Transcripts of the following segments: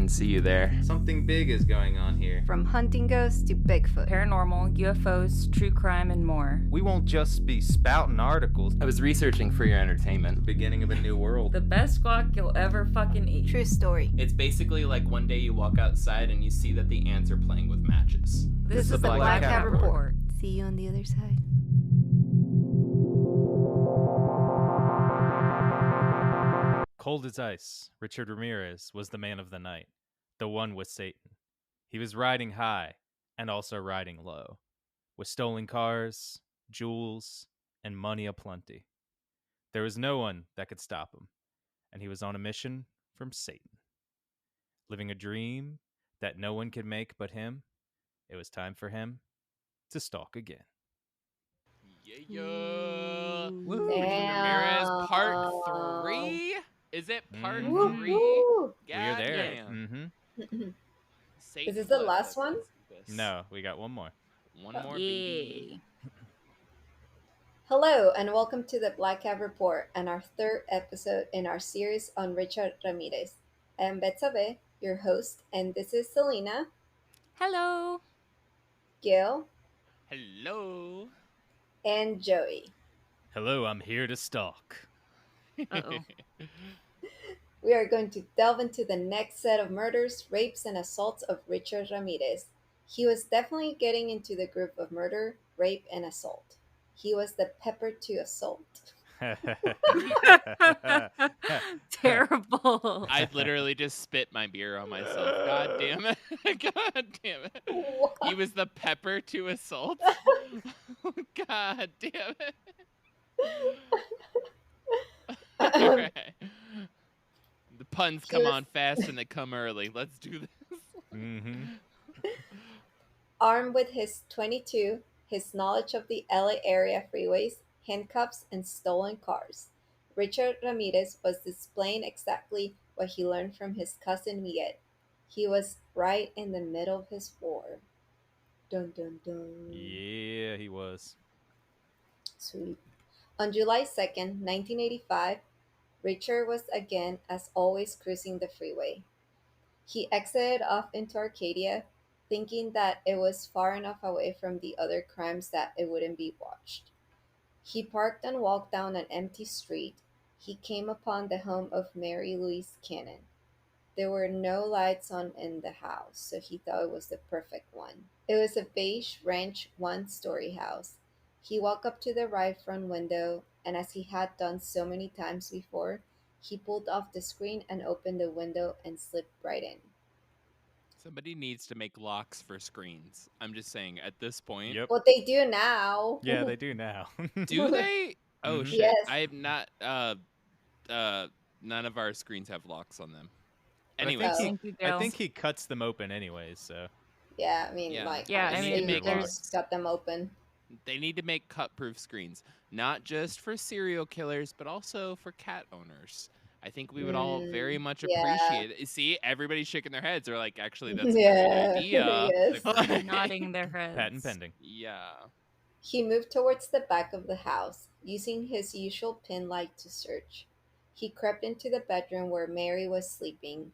can see you there. Something big is going on here. From hunting ghosts to Bigfoot. Paranormal, UFOs, true crime, and more. We won't just be spouting articles. I was researching for your entertainment. Beginning of a new world. The best guac you'll ever fucking eat. True story. It's basically like one day you walk outside and you see that the ants are playing with matches. This is the Black Cat Report. See you on the other side. Cold as ice, Richard Ramirez was the man of the night, the one with Satan. He was riding high and also riding low, with stolen cars, jewels, and money aplenty. There was no one that could stop him, and he was on a mission from Satan. Living a dream that no one could make but him, it was time for him to stalk again. Yeah. Woo. Ramirez part 3? Is it part 3? Woo. We're there. Damn. Is this the last one? No, we got one more. One more, baby. Hello, and welcome to the Black Cat Report and our third episode in our series on Richard Ramirez. I am Betsabe, your host, and this is Selena, Hello. Gil, Hello. and Joey. Hello, I'm here to stalk. Uh-oh. We are going to delve into the next set of murders, rapes, and assaults of Richard Ramirez. He was definitely getting into the group of murder, rape, and assault. He was the pepper to assault. Terrible. I literally just spit my beer on myself. God damn it. God damn it. What? He was the pepper to assault. God damn it. Okay. The puns come on fast and they come early. Let's do this. Mm-hmm. Armed with his .22, his knowledge of the LA area freeways, handcuffs, and stolen cars, Richard Ramirez was displaying exactly what he learned from his cousin Miguel. He was right in the middle of his war. Dun dun dun. Yeah, he was. Sweet. On July 2nd, 1985, Richard was again, as always, cruising the freeway. He exited off into Arcadia, thinking that it was far enough away from the other crimes that it wouldn't be watched. He parked and walked down an empty street. He came upon the home of Mary Louise Cannon. There were no lights on in the house, so he thought it was the perfect one. It was a beige ranch one-story house. He walked up to the right front window, and as he had done so many times before, he pulled off the screen and opened the window and slipped right in. Somebody needs to make locks for screens. I'm just saying, at this point. Yep. What they do now. Yeah, they do now. Do they? Oh, Mhm. shit. Yes. I have not. None of our screens have locks on them. Anyway, Oh. Thank you, I Gil. think he cuts them open anyways, so. Yeah, I mean, Yeah. like, Yeah, I honestly, mean, you can there's- just cut them open. they need to make cut-proof screens. Not just for serial killers, but also for cat owners. I think we would all very much yeah. appreciate it. See, everybody's shaking their heads. They're like, actually, that's a Yeah, great idea. yes. Like, Nodding their heads. Patent pending. Yeah. He moved towards the back of the house, using his usual pin light to search. He crept into the bedroom where Mary was sleeping.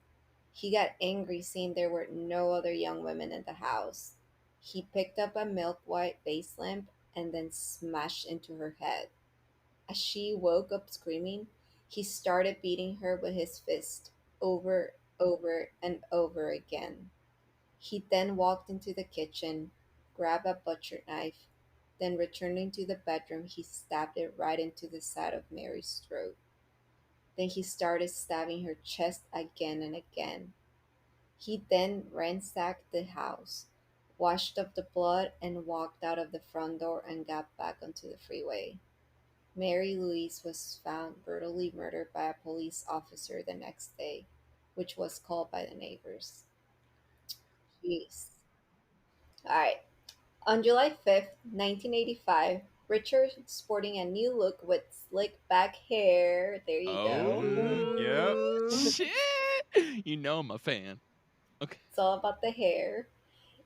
He got angry seeing there were no other young women in the house. He picked up a milk white base lamp and then smashed into her head. As she woke up screaming, he started beating her with his fist over, and over again. He then walked into the kitchen, grabbed a butcher knife, then returning to the bedroom, he stabbed it right into the side of Mary's throat. Then he started stabbing her chest again and again. He then ransacked the house, washed up the blood, and walked out of the front door and got back onto the freeway. Mary Louise was found brutally murdered by a police officer the next day, which was called by the neighbors. Jeez. Alright. On July 5th, 1985, Richard, sporting a new look with slick back hair, there you go. Yep. Shit! You know I'm a fan. Okay. It's all about the hair.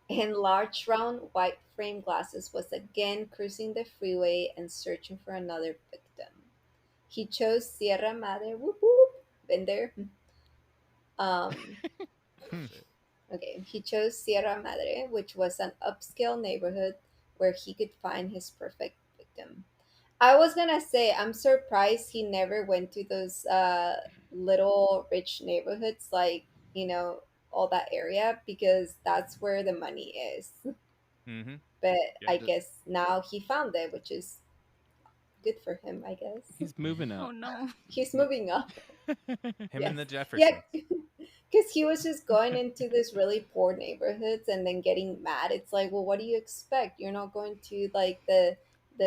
And large round white frame glasses was again cruising the freeway and searching for another victim. He chose Sierra Madre, whoop whoop, been there, Shit. Okay, he chose Sierra Madre, which was an upscale neighborhood where he could find his perfect victim. I was gonna say, I'm surprised he never went to those little rich neighborhoods, like, you know, all that area, because that's where the money is. Mm-hmm. But Yeah. I guess now he found it, which is good for him, I guess. He's moving Oh up. no. He's moving up. Him Yes. and the Yeah, Jeffersons. because he was just going into this really poor neighborhoods and then getting mad. It's like, well, what do you expect? You're not going to like the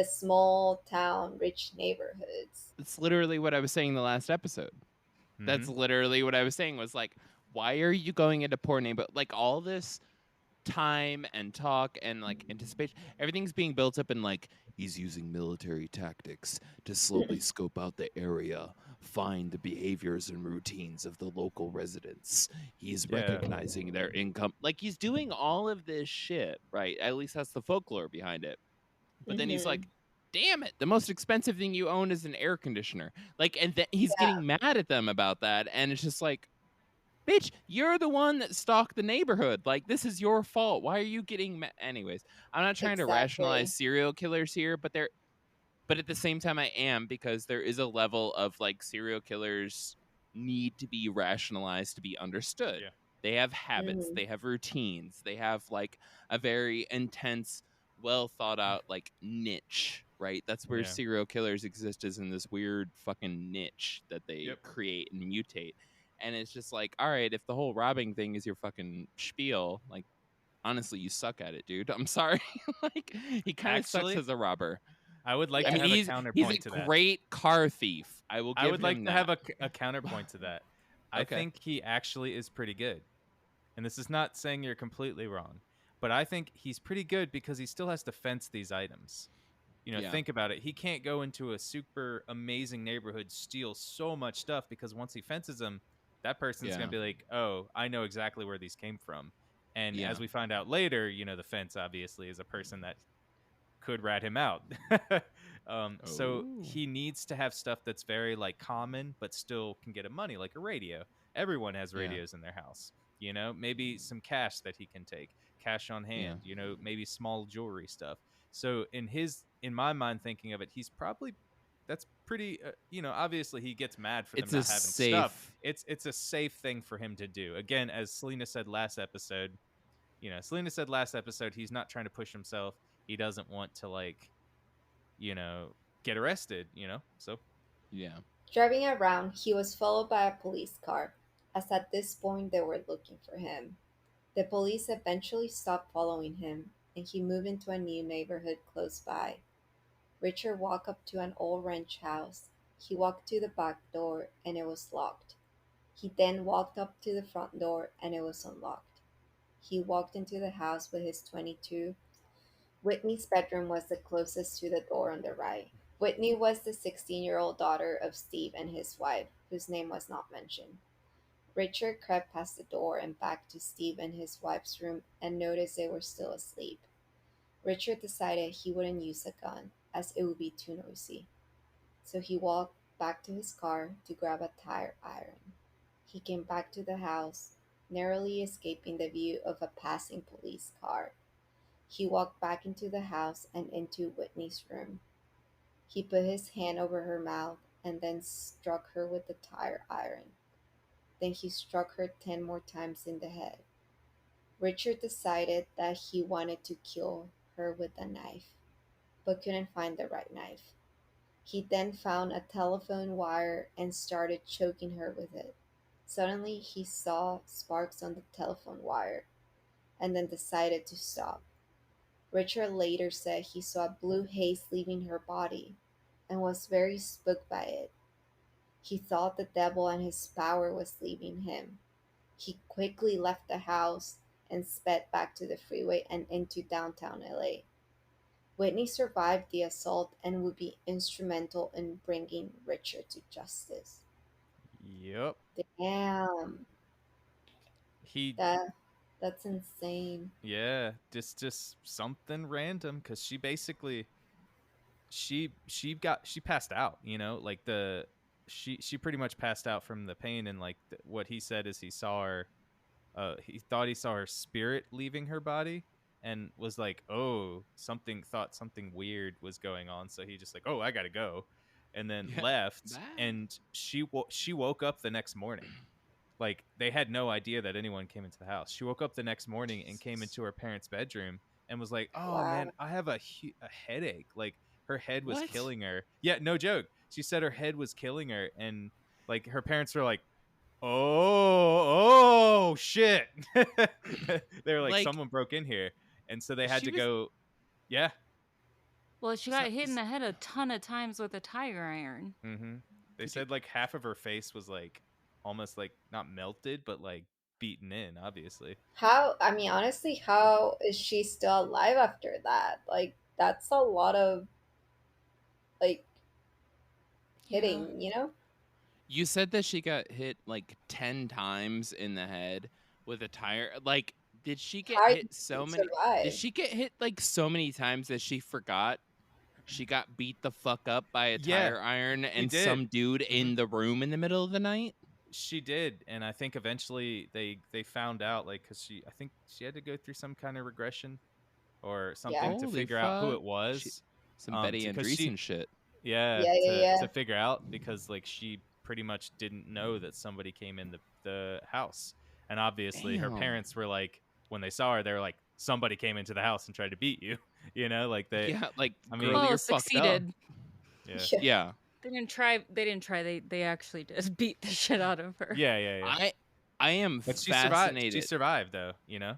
small town rich neighborhoods. It's literally what I was saying in the last episode. That's Mhm. literally what I was saying was like, why are you going into poor neighborhood? Like all this time and talk and like anticipation, everything's being built up in like he's using military tactics to slowly scope out the area, find the behaviors and routines of the local residents. He's Yeah. recognizing their income. Like he's doing all of this shit, right? At least that's the folklore behind it. But then he's Mhm. like, damn it, the most expensive thing you own is an air conditioner. Like, and then he's Yeah. getting mad at them about that. And it's just like, bitch, you're the one that stalked the neighborhood. Like, this is your fault. Why are you getting Anyways, I'm not trying to Exactly. rationalize serial killers here, but at the same time I am, because there is a level of like serial killers need to be rationalized to be understood. Yeah. They have habits, Mhm. they have routines, they have like a very intense, well thought out like niche, right? That's where Yeah. serial killers exist, is in this weird fucking niche that they Yep. create and mutate. And it's just like, all right, if the whole robbing thing is your fucking spiel, like honestly, you suck at it, dude. I'm sorry. Like he kind of sucks Actually, as a robber. I would like Yeah. I to mean, have a he's counterpoint a to that. great car thief. I will give I would him like to that. have a counterpoint to that. I Okay. think he actually is pretty good. And this is not saying you're completely wrong, but I think he's pretty good because he still has to fence these items. You know, Yeah. think about it. He can't go into a super amazing neighborhood, steal so much stuff, because once he fences them, that person's going Yeah. to be like, oh, I know exactly where these came from. And Yeah. as we find out later, you know, the fence obviously is a person that could rat him out. So Oh. he needs to have stuff that's very like common, but still can get him money, like a radio. Everyone has Yeah. radios in their house. You know, maybe some cash that he can take, cash on hand. You know, maybe small jewelry stuff. So in my mind, thinking of it, he's probably that's pretty. You know, obviously he gets mad for them It's a not having stuff. safe. It's a safe thing for him to do. Again, as Selena said last episode, he's not trying to push himself. He doesn't want to like, you know, get arrested, you know? So Yeah. Driving around, he was followed by a police car, as at this point they were looking for him. The police eventually stopped following him, and he moved into a new neighborhood close by. Richard walked up to an old ranch house. He walked to the back door, and it was locked. He then walked up to the front door, and it was unlocked. He walked into the house with his 22. Whitney's bedroom was the closest to the door on the right. Whitney was the 16-year-old daughter of Steve and his wife, whose name was not mentioned. Richard crept past the door and back to Steve and his wife's room and noticed they were still asleep. Richard decided he wouldn't use a gun, as it would be too noisy. So he walked back to his car to grab a tire iron. He came back to the house, narrowly escaping the view of a passing police car. He walked back into the house and into Whitney's room. He put his hand over her mouth and then struck her with the tire iron. Then he struck her 10 more times in the head. Richard decided that he wanted to kill her with a knife, but couldn't find the right knife. He then found a telephone wire and started choking her with it. Suddenly, he saw sparks on the telephone wire and then decided to stop. Richard later said he saw blue haze leaving her body and was very spooked by it. He thought the devil and his power was leaving him. He quickly left the house and sped back to the freeway and into downtown LA. Whitney survived the assault and would be instrumental in bringing Richard to justice. yep. Damn, He that's insane. yeah, just something random, cuz she basically she passed out, you know, like she pretty much passed out from the pain, and like what he said is he saw her he thought he saw her spirit leaving her body, and was like, oh, thought something weird was going on, so he just like, oh, I gotta go, and then Yeah. left. Bye. And she woke up the next morning. Like, they had no idea that anyone came into the house. She woke up the next morning and came into her parents' bedroom and was like, oh Wow. man, I have a headache. Like, her head was What? killing her. Yeah, no joke. She said her head was killing her, and like her parents were like, oh shit. They were like, Like, someone broke in here, and so they had she to was- go. Yeah. Well, she got hit in the head a ton of times with a tire iron. Mm-hmm. They Could you- said like half of her face was like almost like not melted, but like beaten in, obviously. How, I mean, honestly, how is she still alive after that? Like, that's a lot of, like, hitting, you know? You said that she got hit like 10 times in the head with a tire. Like, did she get How hit did so she many? survive? Did she get hit like so many times that she forgot she got beat the fuck up by a Yeah, tire iron and did. some dude in the room in the middle of the night? She did, and I think eventually they found out, like, because I think she had to go through some kind of regression or something to Holy figure out who fuck. it was. Some Betty because Andreessen shit. Yeah, Yeah. to figure out, because like she pretty much didn't know that somebody came in the house, and obviously her Damn. parents were like, when they saw her, they were like, somebody came into the house and tried to beat you. You know, like they. Yeah, like, I mean, girl, Oh, you're fucked up. succeeded. Yeah. Yeah. They didn't try. They actually just beat the shit out of her. Yeah. I am But she fascinated. survived though, you know,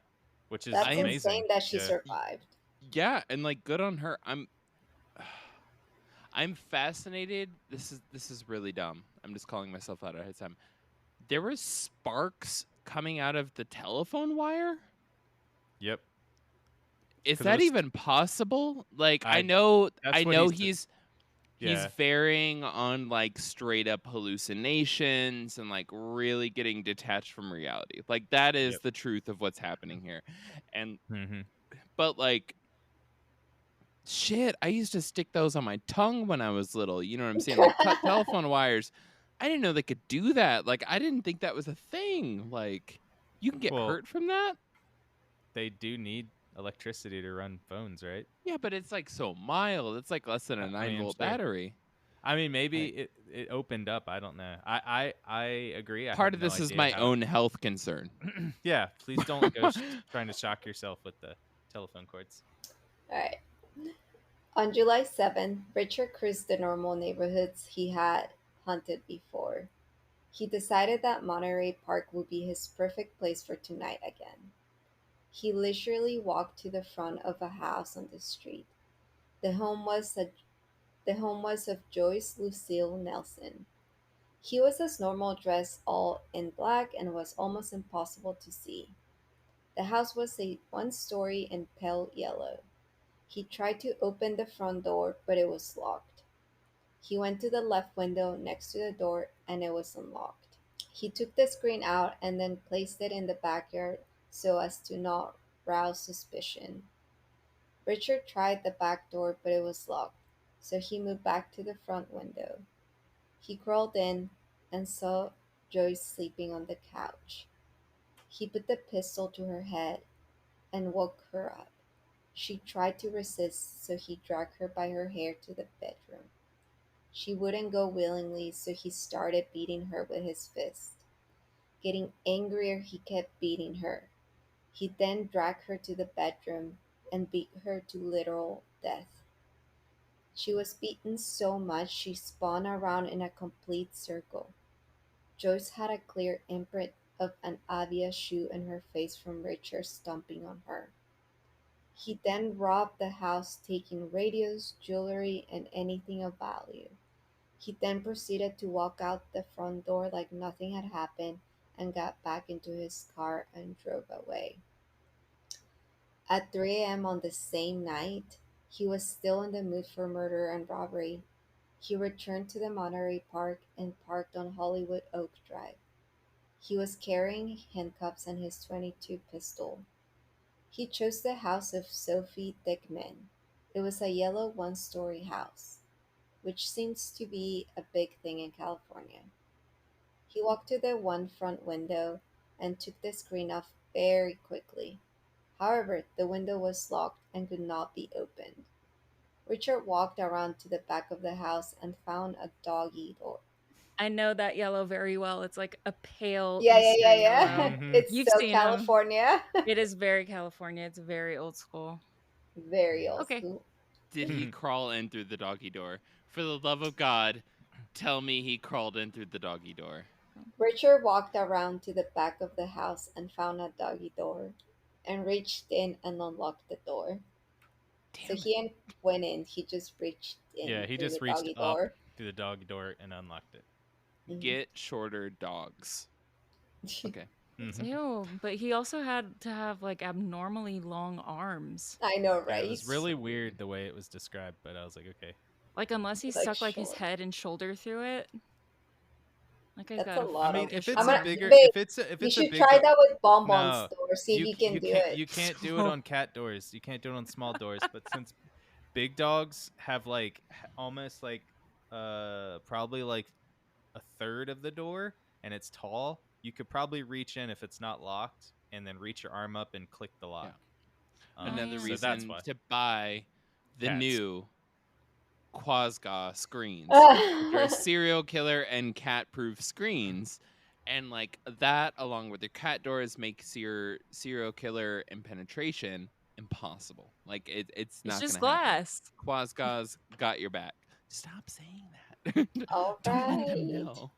which is That's I am- amazing. insane that she Yeah. survived. Yeah, and like good on her. I'm fascinated. This is really dumb. I'm just calling myself out ahead of time. There was sparks coming out of the telephone wire. Yep. Is 'Cause it that was- even possible? Like, I I- know that's what he's Yeah. varying on like straight up hallucinations and like really getting detached from reality. Like that is Yep. the truth of what's happening here. And Mm-hmm. but like shit, I used to stick those on my tongue when I was little. You know what I'm saying? Like cut telephone wires. I didn't know they could do that. Like I didn't think that was a thing. Like you can get Well- hurt from that. They do need electricity to run phones, right? Yeah, but it's like so mild. It's like less than a I 9 mean, volt sure. battery. I mean, maybe it opened up. I don't know. I agree. I Part have of this no is idea my how- own health concern. Yeah, please don't go trying to shock yourself with the telephone cords. All right. On July 7th, Richard cruised the normal neighborhoods he had hunted before. He decided that Monterey Park would be his perfect place for tonight again. He leisurely walked to the front of a house on the street. The home was of Joyce Lucille Nelson. He was as normal, dressed all in black, and was almost impossible to see. The house was a one-story in pale yellow. He tried to open the front door, but it was locked. He went to the left window next to the door, and it was unlocked. He took the screen out and then placed it in the backyard so as to not rouse suspicion. Richard tried the back door, but it was locked, so he moved back to the front window. He crawled in and saw Joyce sleeping on the couch. He put the pistol to her head and woke her up. She tried to resist, so he dragged her by her hair to the bedroom. She wouldn't go willingly, so he started beating her with his fist. Getting angrier, he kept beating her. He then dragged her to the bedroom and beat her to literal death. She was beaten so much she spun around in a complete circle. Joyce had a clear imprint of an Avia shoe in her face from Richard stomping on her. He then robbed the house, taking radios, jewelry, and anything of value. He then proceeded to walk out the front door like nothing had happened and got back into his car and drove away. At 3 a.m. on the same night, he was still in the mood for murder and robbery. He returned to the Monterey Park and parked on Hollywood Oak Drive. He was carrying handcuffs and his .22 pistol. He chose the house of Sophie Dickman. It was a yellow one-story house, which seems to be a big thing in California. He walked to the one front window and took the screen off very quickly. However, the window was locked and could not be opened. Richard walked around to the back of the house and found a doggy door. I know that yellow very well. It's like a pale Yeah, yeah, Easter yeah, yeah. yellow. Mhm. It's You've so seen them. California. It is very California. It's very old school. Very old Okay. school. Did he crawl in through the doggy door? For the love of God, tell me he crawled in through the doggy door. Richard walked around to the back of the house and found a doggy door and reached in and unlocked the door. So Damn he went in, he just reached in Yeah, he through just the reached doggy up door. through the doggy door and unlocked it. Mhm. Get shorter dogs. Okay. Mhm. Ew, but he also had to have like abnormally long arms. I know, Yeah, right? it was really weird the way it was described, but I was like, okay. Like unless he Like stuck like his short. head and shoulder through it. Like I That's got a lot I mean, of. if fish it's I'm a gonna, bigger, babe, if you it's a should big try dog, that with Bonbon's no, door. See if you can do it. You can't do it on cat doors. You can't do it on small doors. But since big dogs have like almost like probably like a third of the door and it's tall, you could probably reach in if it's not locked and then reach your arm up and click the lock. Another yeah. So that's reason why. to buy the Cats. new Quasga screens, which are Ah. serial killer and cat proof screens. And like that, along with your cat doors, makes your serial killer and penetration impossible. Like it's It's not just gonna happen. glass. Quasga's got your back. Stop saying that. All Don't let them right. know.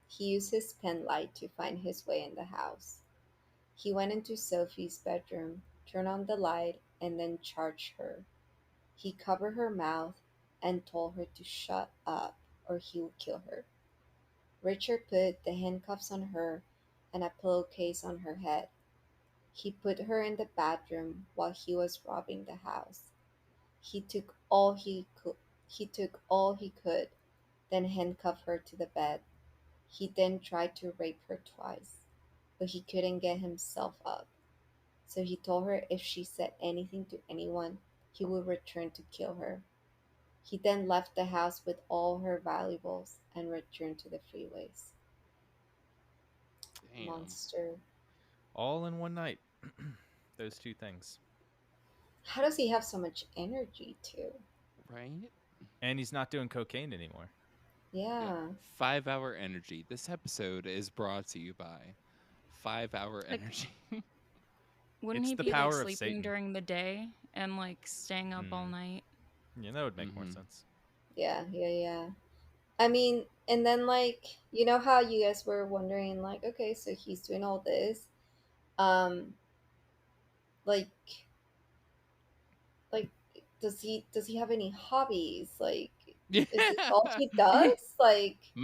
He used his pen light to find his way in the house. He went into Sophie's bedroom, turned on the light, and then charged her. He covered her mouth and told her to shut up or he would kill her. Richard put the handcuffs on her and a pillowcase on her head. He put her in the bathroom while he was robbing the house. He took all he could. He took all he could, then handcuffed her to the bed. He then tried to rape her twice, but he couldn't get himself up. So he told her if she said anything to anyone, he would return to kill her. He then left the house with all her valuables and returned to the freeways. Damn. Monster. All in one night. Those two things. How does he have so much energy too? Right? And he's not doing cocaine anymore. Yeah. 5-hour energy. This episode is brought to you by 5-hour Like- energy. Wouldn't It's he the be like power of sleeping Satan. during the day and like staying up all Hmm. night? Yeah, that would make more Mhm. sense. Yeah, yeah, yeah. I mean, and then like, you know how you guys were wondering like, okay, so he's doing all this. Um like like does he have any hobbies? Like is this all he does? Like Those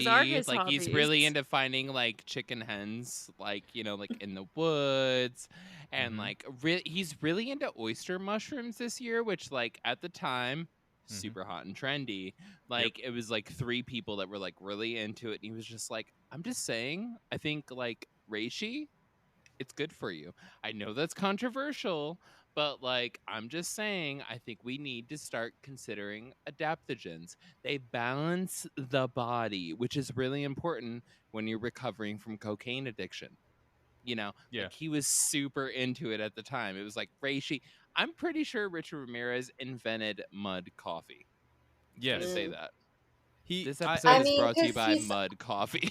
are Mycology, his like he's really hobbies. into finding like chicken hens, like like in the woods, and Mhm. like he's really into oyster mushrooms this year, which like at the time super hot and trendy. Like it was like 3 people that were like really into it, and he was just like, I'm just saying, I think like reishi, it's good for you. I know that's controversial, but like I'm just saying, I think we need to start considering adaptogens. They balance the body, which is really important when you're recovering from cocaine addiction. Yeah. Like he was super into it at the time. It was like reishi. I'm pretty sure Richard Ramirez invented mud coffee. Just gonna Yes. say Mm. that. He This I- episode I is mean, brought to you 'cause by he's Mud Coffee.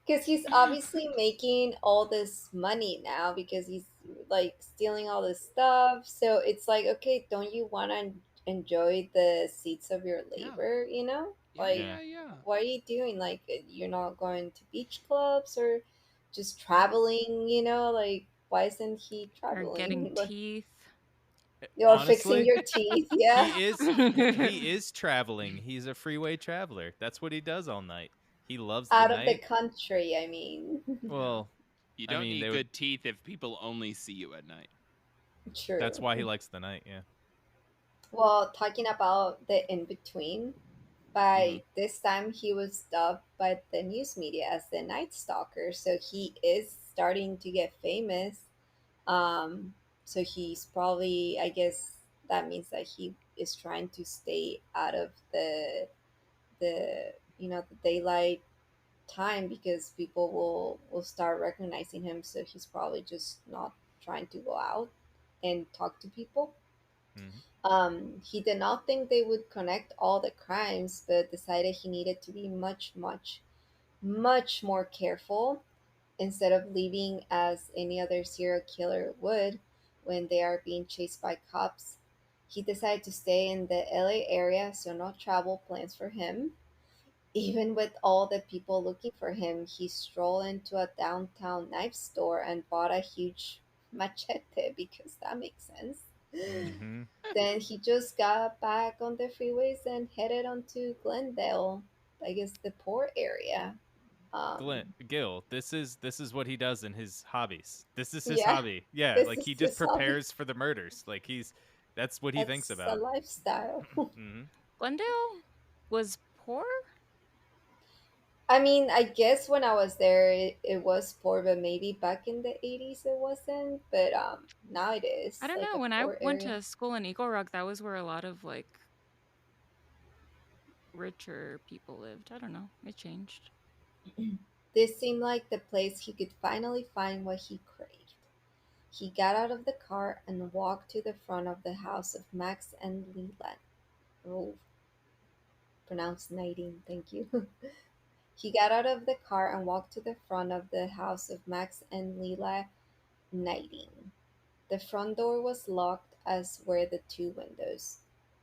because he's obviously making all this money now because he's like stealing all this stuff. So it's like, okay, don't you want to enjoy the seeds of your Yeah. labor? You know, like yeah. what are you doing? Like you're not going to beach clubs or just traveling? You know, like why isn't he Or getting traveling? Like, teeth. or fixing honestly, your teeth? Yeah, he is traveling. He's a freeway traveler. That's what he does all night. He loves the out of the night. country. I mean, Well, You I don't mean, need they good would, teeth if people only see you at night. true. that's why he likes the night. Yeah. Well, talking about the in between, by this time he was dubbed by the news media as the Night Stalker, so he is starting to get famous. So he's probably, I guess, that means that he is trying to stay out of the the daylight time because people will start recognizing him, so he's probably just not trying to go out and talk to people. Hmm. He did not think they would connect all the crimes, but decided he needed to be much more careful instead of leaving as any other serial killer would when they are being chased by cops. He decided to stay in the LA area, so no travel plans for him. Even with all the people looking for him, he strolled into a downtown knife store and bought a huge machete because that makes sense. Hmm. Then he just got back on the freeways and headed on to Glendale, I guess the poor area. Glenn, Um, Gil, this is what he does in his hobbies. This is his yeah, hobby. Yeah, this like is he just his hobby. prepares for the murders. Like that's what he thinks That's a about. lifestyle. Hmm. Glendale was poor. I mean, I guess when I was there, it was poor, but maybe back in the 80s it wasn't. But now it I is don't like know. a When I poor went area. to school in Eagle Rock, that was where a lot of like richer people lived. I don't know. It changed. This seemed like the place he could finally find what he craved. He got out of the car and walked to the front of the house of Max and Leland. Oh, pronounced Nadine, thank you. He got out of the car and walked to the front of the house of Max and Leela Nadine. The front door was locked, as were the two windows.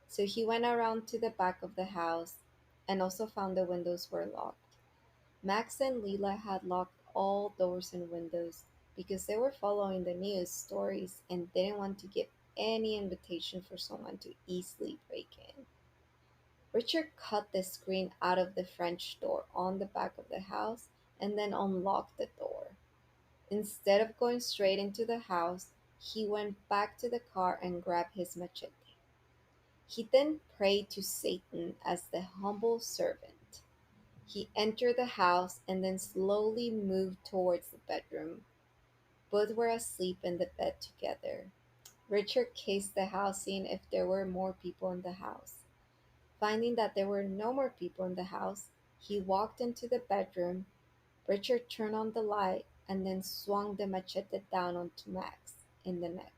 So he went around to the back of the house and also found the windows were locked. Max and Leela had locked all doors and windows because they were following the news stories and didn't want to give any invitation for someone to easily break in. Richard cut the screen out of the French door on the back of the house and then unlocked the door. Instead of going straight into the house, he went back to the car and grabbed his machete. He then prayed to Satan as the humble servant. He entered the house and then slowly moved towards the bedroom. Both were asleep in the bed together. Richard cased the house, seeing if there were more people in the house. Finding that there were no more people in the house, he walked into the bedroom. Richard turned on the light and then swung the machete down onto Max in the neck.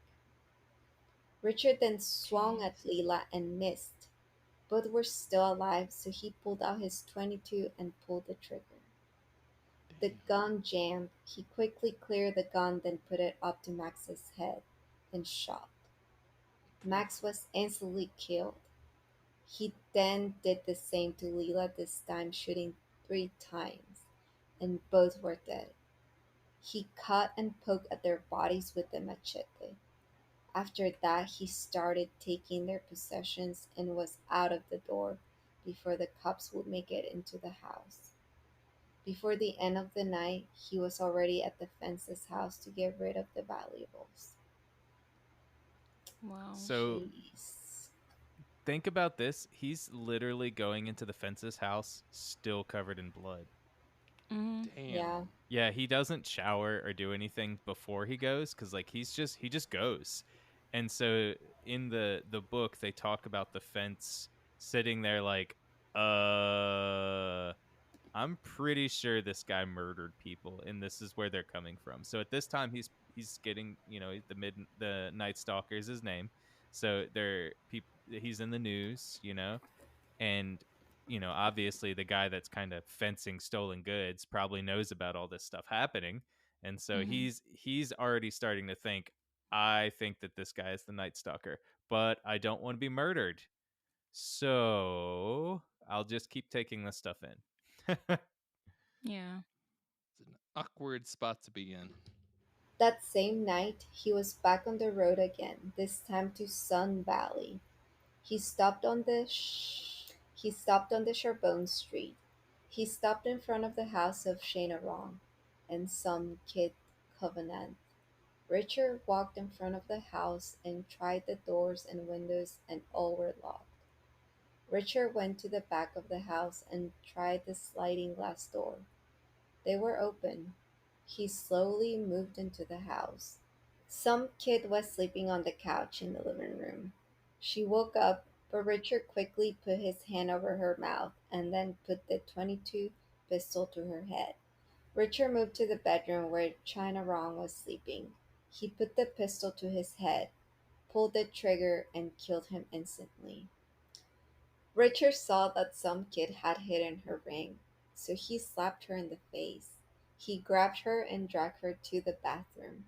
Richard then swung at Jeez. Leela and missed. Both were still alive, so he pulled out his 22 and pulled the trigger. The Damn. gun jammed. He quickly cleared the gun, then put it up to Max's head and shot. Max was instantly killed. He then did the same to Leela, this time shooting 3 times, and both were dead. He cut and poked at their bodies with the machete. After that, he started taking their possessions and was out of the door before the cops would make it into the house. Before the end of the night, he was already at the fence's house to get rid of the valuables. Wow. So Jeez. think about this. He's literally going into the fence's house still covered in blood. Hmm. Yeah. Damn. Yeah, he doesn't shower or do anything before he goes cuz like he just goes. And so in the book they talk about the fence sitting there like uh I'm pretty sure this guy murdered people and this is where they're coming from. So at this time he's getting, the Night Stalker is his name. So they're people he's in the news, and obviously the guy that's kind of fencing stolen goods probably knows about all this stuff happening. And so Hmm. he's already starting to think I think that this guy is the Night Stalker, but I don't want to be murdered. So I'll just keep taking this stuff in. Yeah. It's an awkward spot to be in. That same night, he was back on the road again, this time to Sun Valley. He stopped on the Charbonne Street. He stopped in front of the house of Shayna Wrong and some kid Covenant. Richard walked in front of the house and tried the doors and windows, and all were locked. Richard went to the back of the house and tried the sliding glass door. They were open. He slowly moved into the house. Some kid was sleeping on the couch in the living room. She woke up, but Richard quickly put his hand over her mouth and then put the 22 pistol to her head. Richard moved to the bedroom where China Rong was sleeping. He put the pistol to his head, pulled the trigger, and killed him instantly. Richard saw that some kid had hidden her ring, so he slapped her in the face. He grabbed her and dragged her to the bathroom.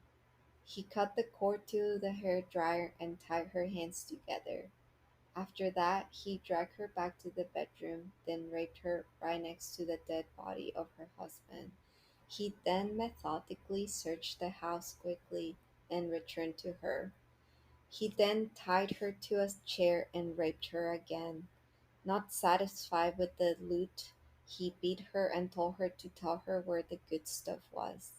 He cut the cord to the hair dryer and tied her hands together. After that, he dragged her back to the bedroom, then raped her right next to the dead body of her husband. He then methodically searched the house quickly and returned to her. He then tied her to a chair and raped her again. Not satisfied with the loot, he beat her and told her to tell her where the good stuff was.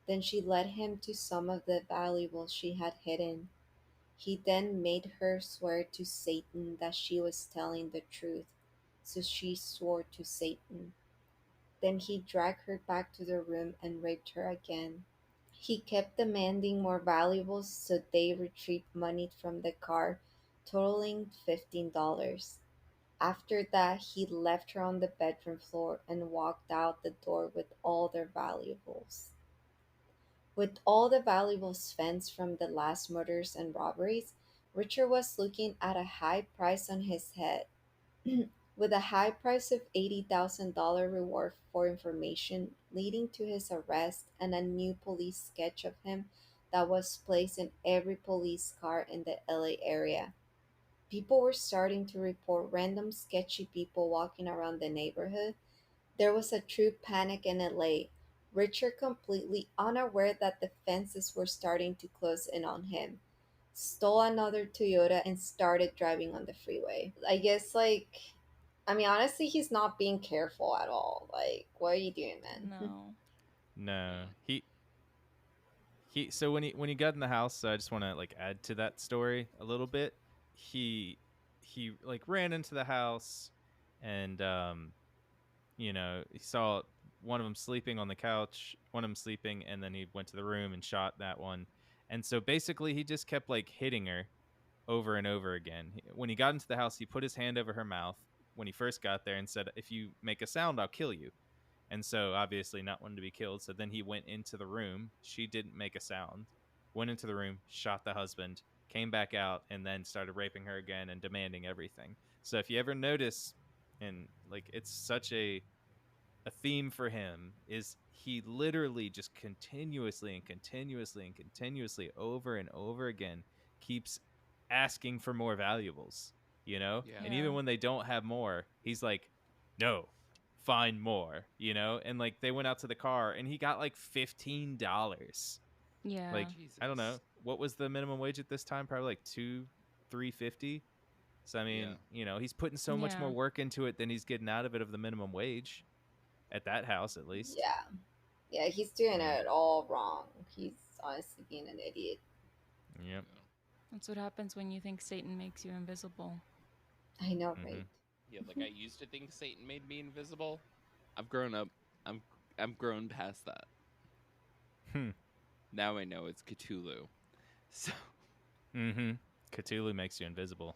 Then she led him to some of the valuables she had hidden. He then made her swear to Satan that she was telling the truth, so she swore to Satan. Then he dragged her back to the room and raped her again. He kept demanding more valuables, so they retrieved money from the car, totaling $15. After that, he left her on the bedroom floor and walked out the door with all their valuables. With all the valuables fenced from the last murders and robberies, Richard was looking at a high price on his head. With a high price of $80,000 reward for information leading to his arrest and a new police sketch of him that was placed in every police car in the LA area. People were starting to report random sketchy people walking around the neighborhood. There was a true panic in LA. Richard, completely unaware that the fences were starting to close in on him, stole another Toyota and started driving on the freeway. I guess, honestly, he's not being careful at all. Like, what are you doing, man? No. No, he. So when he got in the house, I just want to like add to that story a little bit. He like ran into the house, and he saw one of them sleeping on the couch, one of them sleeping, and then he went to the room and shot that one. And so basically, he just kept like hitting her over and over again. When he got into the house, he put his hand over her mouth when he first got there and said, "If you make a sound, I'll kill you." And so obviously not wanting to be killed. So then he went into the room. She didn't make a sound. Went into the room, shot the husband, came back out, and then started raping her again and demanding everything. So if you ever notice, and like it's such a theme for him, is he literally just continuously and continuously and continuously over and over again keeps asking for more valuables, Yeah. And even when they don't have more, he's like, no, find more, and like they went out to the car and he got like $15. Yeah. Like, I don't know, Jesus. what was the minimum wage at this time? Probably like $3.50. So I mean, he's putting so much Yeah. more work into it than he's getting out of it of the minimum wage at that house, at least. Yeah, he's doing Yeah. it all wrong. He's honestly being an idiot. Yep. That's what happens when you think Satan makes you invisible. I know, Mhm. right? Yeah, like I used to think Satan made me invisible. I've grown up. I'm grown past that. Now I know it's Cthulhu. So. Mm-hmm. Cthulhu makes you invisible.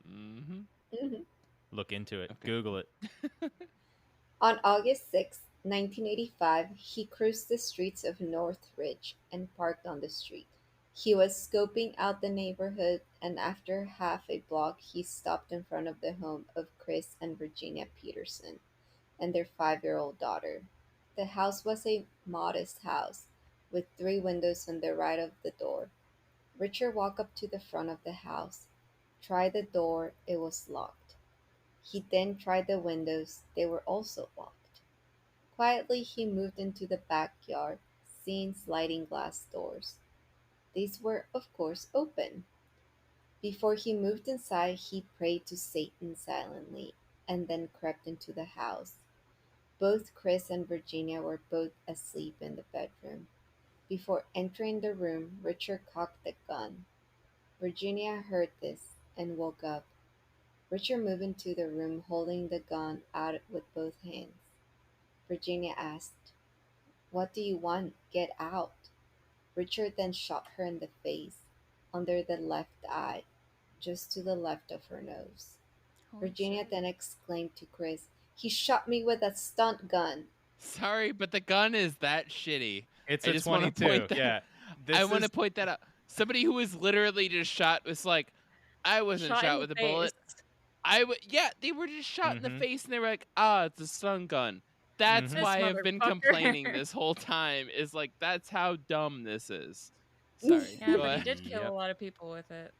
Mm-hmm. Mhm. Look into it. Okay. Google it. On August 6, 1985, he cruised the streets of Northridge and parked on the street. He was scoping out the neighborhood, and after half a block, he stopped in front of the home of Chris and Virginia Peterson and their 5-year-old daughter. The house was a modest house, with 3 windows on the right of the door. Richard walked up to the front of the house, tried the door, it was locked. He then tried the windows, they were also locked. Quietly he moved into the backyard, seeing sliding glass doors. These were, of course, open. Before he moved inside, he prayed to Satan silently and then crept into the house. Both Chris and Virginia were both asleep in the bedroom. Before entering the room, Richard cocked the gun. Virginia heard this and woke up. Richard moved into the room holding the gun out with both hands. Virginia asked, "What do you want? Get out." Richard then shot her in the face, under the left eye, just to the left of her nose. Holy Virginia shit. then exclaimed to Chris, He shot me with a stunt gun. Sorry, but the gun is that shitty. It's I a just wanna 22. point that- Yeah. I want to point that out. Somebody who was literally just shot was like, I wasn't Shot shot in with the a bullet. face. Yeah, they were just shot in the Mhm. face, and they were like, it's a stun gun. That's Mhm. why This I've been motherfucker. complaining this whole time. Is like, that's how dumb this is. Sorry. Yeah, go but he ahead. did kill Yep. a lot of people with it.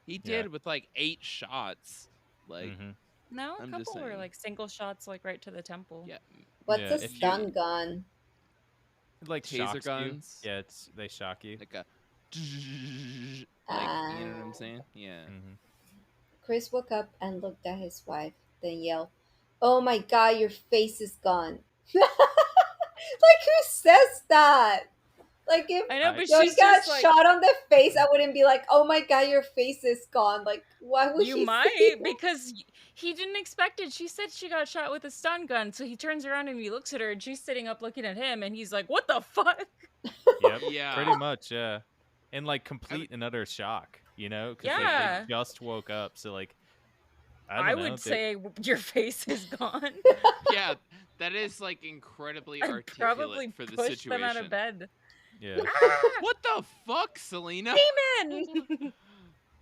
He Yeah. did with like 8 shots. Like, Mhm. No, a I'm just couple were saying. like single shots, like right to the temple. yeah, What's Yeah, a if you- stun gun? Like taser shocks you. guns. Yeah, they shock you. like a, like, you know what I'm saying? Yeah. Mhm. Chris woke up and looked at his wife, then yelled, "Oh my god, your face is gone." Like, who says that? Like, if I know, but Joey she's got just like, shot on the face, I wouldn't be like, "Oh my god, your face is gone." Like, why would you she might say that? because he didn't expect it. She said she got shot with a stun gun, so he turns around and he looks at her, and she's sitting up looking at him, and he's like, "What the fuck?" Yep. Yeah. Pretty much, yeah. And like complete and utter shock, you know, because Yeah. they just woke up. So like, I I don't know. would say your face is gone. Yeah, that is like incredibly I'd probably articulate for the push situation. them out of bed. Yeah. What the fuck, Selena? Demon!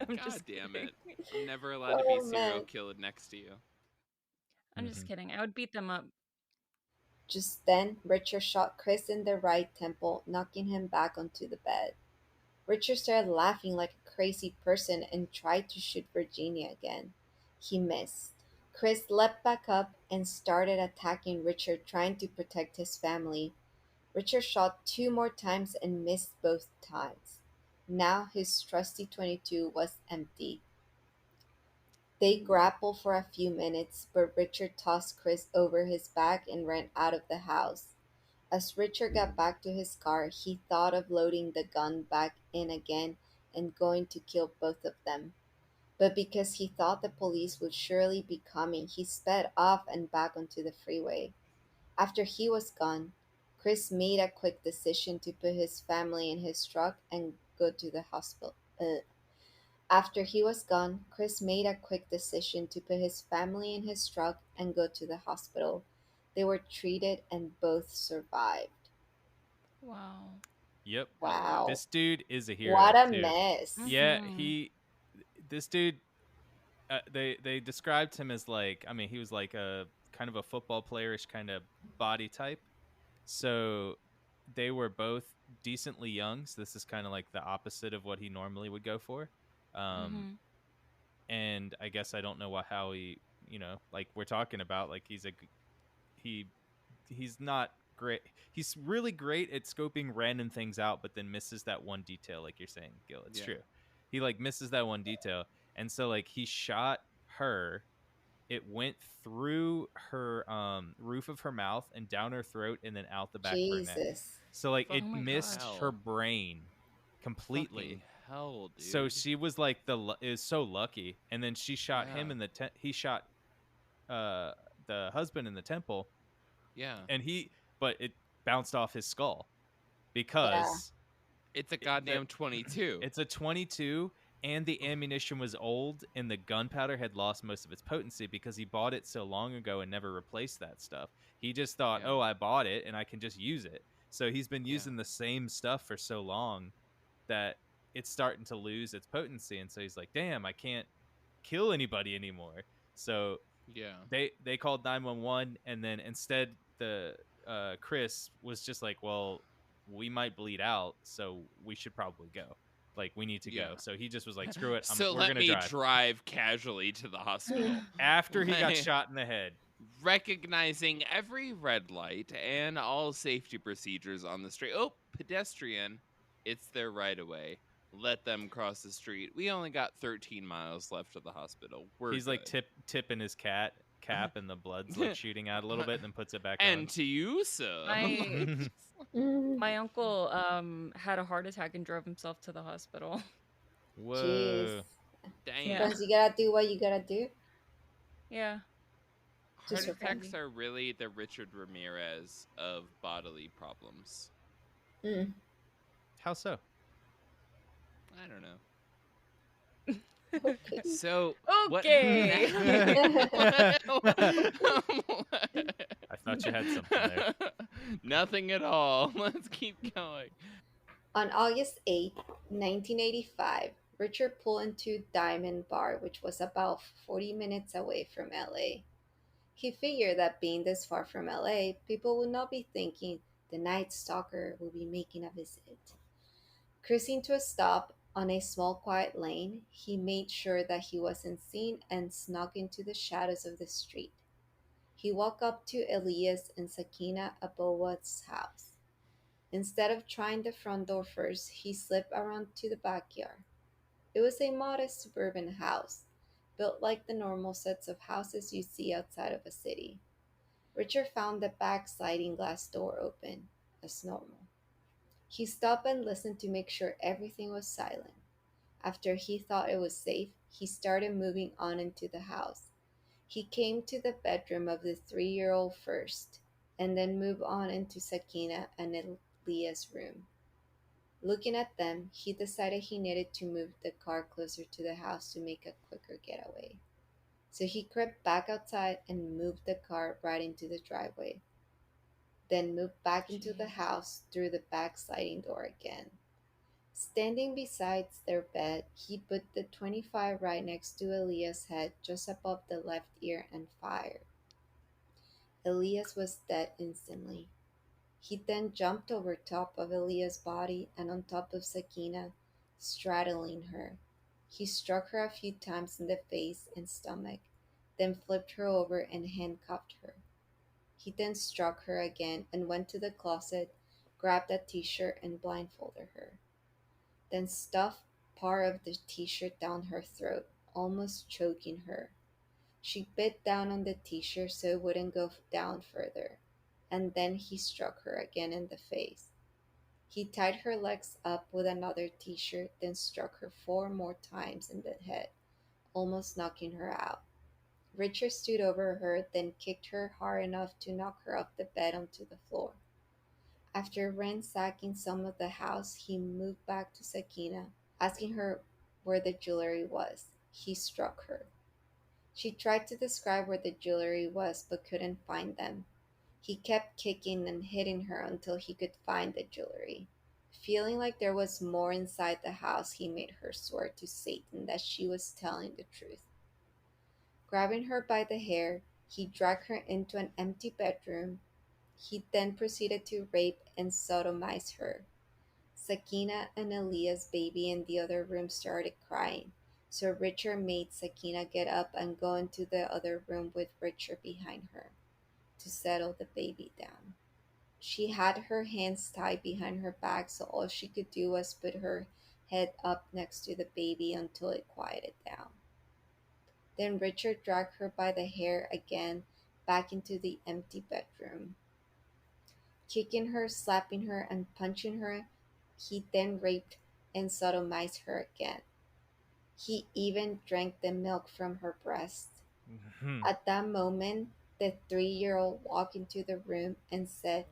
I'm God just damn kidding. it. I'm never allowed to be Oh, serial man. killed next to you. I'm just Mhm. kidding. I would beat them up. Just then, Richard shot Chris in the right temple, knocking him back onto the bed. Richard started laughing like a crazy person and tried to shoot Virginia again. He missed. Chris leapt back up and started attacking Richard, trying to protect his family. Richard shot 2 more times and missed both times. Now his trusty 22 was empty. They grappled for a few minutes, but Richard tossed Chris over his back and ran out of the house. As Richard got back to his car, he thought of loading the gun back in again and going to kill both of them. But because he thought the police would surely be coming, he sped off and back onto the freeway. After he was gone, Chris made a quick decision to put his family in his truck and go to the hospital. After he was gone, Chris made a quick decision to put his family in his truck and go to the hospital. They were treated and both survived. Wow. Yep. Wow. This dude is a hero. What a too. mess. Yeah, Mhm. this dude, they described him as like, I mean, he was like a kind of a football playerish kind of body type. So they were both decently young. So this is kind of like the opposite of what he normally would go for. Mhm. And I guess I don't know how he, like we're talking about, like he's not great. He's really great at scoping random things out, but then misses that one detail, like you're saying, Gil. It's Yeah. true. He like misses that one detail, and so like he shot her. It went through her roof of her mouth and down her throat, and then out the back of her neck. Jesus. So like it Oh my missed God. her brain completely. Fucking hell, dude. So she was like is so lucky, and then she shot him Yeah. in the he shot the husband in the temple, Yeah. and but it bounced off his skull because It's a goddamn 22. it's a 22, and the ammunition was old, and the gunpowder had lost most of its potency because he bought it so long ago and never replaced that stuff. He just thought, Yeah. oh, I bought it and I can just use it. So he's been Yeah. using the same stuff for so long that it's starting to lose its potency, and so he's like, damn, I can't kill anybody anymore. So Yeah. they called 911, and then instead the Chris was just like, well, we might bleed out, so we should probably go. Like, we need to Yeah. go. So he just was like, screw it, So we're let gonna me drive. drive casually to the hospital. After he got Right. shot in the head. Recognizing every red light and all safety procedures on the street. Oh, pedestrian. It's their right of way. Let them cross the street. We only got 13 miles left to the hospital. He's like good. tipping his cap, and the blood's like shooting out a little bit, and then puts it back And on. to you, sir. My uncle had a heart attack and drove himself to the hospital. Whoa. Jeez. Damn. Yeah. Sometimes you gotta do what you gotta do. Yeah. Heart Just for attacks family. are really the Richard Ramirez of bodily problems. Mm. How so? I don't know. Okay. So Okay. thought you had something there. Nothing at all. Let's keep going. On August 8, 1985, Richard pulled into Diamond Bar, which was about 40 minutes away from LA. He figured that being this far from LA, people would not be thinking the Night Stalker will be making a visit. Cruising to a stop on a small quiet lane, he made sure that he wasn't seen and snuck into the shadows of the street. He walked up to Elias and Sakina Abowa's house. Instead of trying the front door first, he slipped around to the backyard. It was a modest suburban house, built like the normal sets of houses you see outside of a city. Richard found the back sliding glass door open, as normal. He stopped and listened to make sure everything was silent. After he thought it was safe, he started moving on into the house. He came to the bedroom of the 3-year-old first, and then moved on into Sakina and Elia's room. Looking at them, he decided he needed to move the car closer to the house to make a quicker getaway. So he crept back outside and moved the car right into the driveway, then moved back into the house through the back sliding door again. Standing beside their bed, he put the 25 right next to Elias' head just above the left ear and fired. Elias was dead instantly. He then jumped over top of Elias' body and on top of Sakina, straddling her. He struck her a few times in the face and stomach, then flipped her over and handcuffed her. He then struck her again and went to the closet, grabbed a t-shirt and blindfolded her. Then stuffed part of the t-shirt down her throat, almost choking her. She bit down on the t-shirt so it wouldn't go down further, and then he struck her again in the face. He tied her legs up with another t-shirt, then struck her 4 more times in the head, almost knocking her out. Richard stood over her, then kicked her hard enough to knock her off the bed onto the floor. After ransacking some of the house, he moved back to Sakina, asking her where the jewelry was. He struck her. She tried to describe where the jewelry was but couldn't find them. He kept kicking and hitting her until he could find the jewelry. Feeling like there was more inside the house, he made her swear to Satan that she was telling the truth. Grabbing her by the hair, he dragged her into an empty bedroom. He then proceeded to rape and sodomize her. Sakina and Elia's baby in the other room started crying, so Richard made Sakina get up and go into the other room with Richard behind her to settle the baby down. She had her hands tied behind her back, so all she could do was put her head up next to the baby until it quieted down. Then Richard dragged her by the hair again back into the empty bedroom. Kicking her, slapping her, and punching her, he then raped and sodomized her again. He even drank the milk from her breast. At that moment, the 3-year-old walked into the room and said,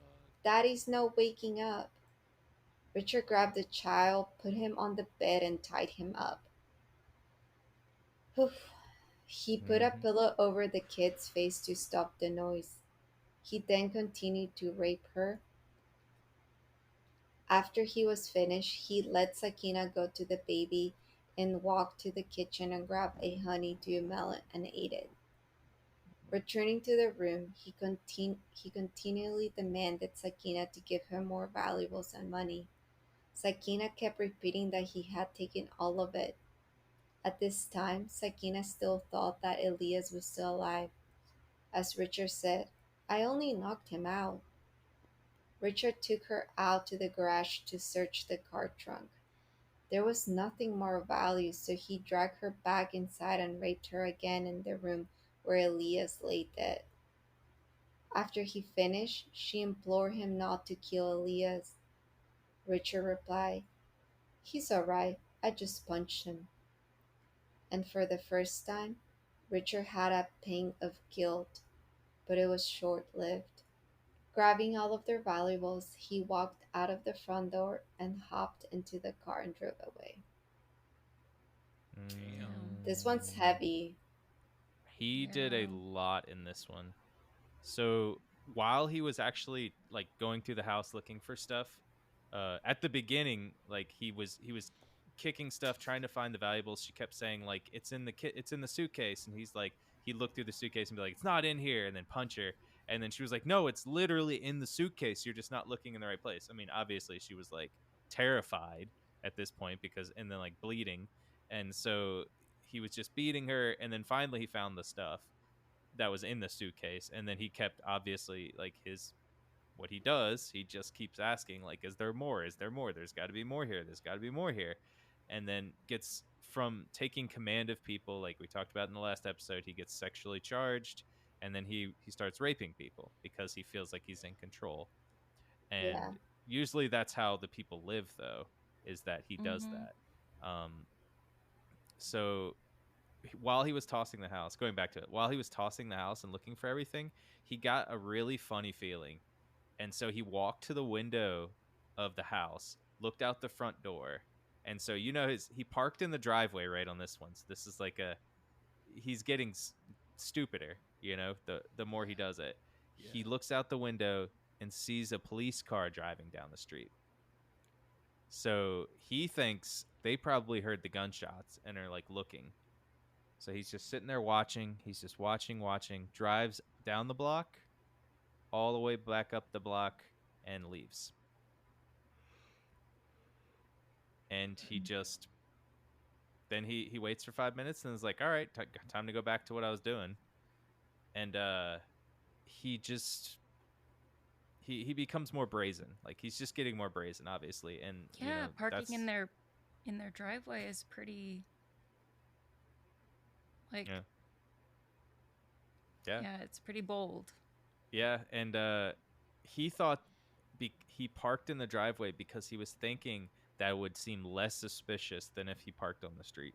"Daddy's not waking up." Richard grabbed the child, put him on the bed, and tied him up. He put a pillow over the kid's face to stop the noise. He then continued to rape her. After he was finished, he let Sakina go to the baby and walked to the kitchen and grabbed a honeydew melon and ate it. Returning to the room, he continually demanded Sakina to give him more valuables and money. Sakina kept repeating that he had taken all of it. At this time, Sakina still thought that Elias was still alive. As Richard said, "I only knocked him out." Richard took her out to the garage to search the car trunk. There was nothing more of value, so he dragged her back inside and raped her again in the room where Elias lay dead. After he finished, she implored him not to kill Elias. Richard replied, "He's all right, I just punched him." And for the first time, Richard had a pang of guilt, but it was short-lived. Grabbing all of their valuables, he walked out of the front door and hopped into the car and drove away. This one's heavy. He did a Yeah. lot in this one. So while he was actually like going through the house looking for stuff, at the beginning, like he was kicking stuff trying to find the valuables. She kept saying like it's in the suitcase, and he's like he looked through the suitcase and be like it's not in here, and then punch her. And then she was like, no, it's literally in the suitcase, you're just not looking in the right place. I mean, obviously she was like terrified at this point because and then like bleeding. And so he was just beating her, and then finally he found the stuff that was in the suitcase. And then he kept obviously like his what he does, he just keeps asking like is there more, there's got to be more here, there's got to be more here. And then gets from taking command of people like we talked about in the last episode, he gets sexually charged. And then he starts raping people because he feels like he's in control. And Yeah. usually that's how the people live, though, is that he does Mhm. that. So while he was tossing the house, going back to it, while he was tossing the house and looking for everything, he got a really funny feeling. And so he walked to the window of the house, looked out the front door. And so, he parked in the driveway right on this one. So this is like he's getting stupider, the more he does it. Yeah. He looks out the window and sees a police car driving down the street. So he thinks they probably heard the gunshots and are like looking. So he's just sitting there watching. He's just watching, drives down the block, all the way back up the block, and leaves. And he just then he waits for 5 minutes and is like, all right, time to go back to what I was doing. And he just he becomes more brazen. Like he's just getting more brazen, obviously. And Yeah, parking that's, in their driveway is pretty like Yeah. yeah, it's pretty bold. Yeah, and he thought he parked in the driveway because he was thinking that would seem less suspicious than if he parked on the street.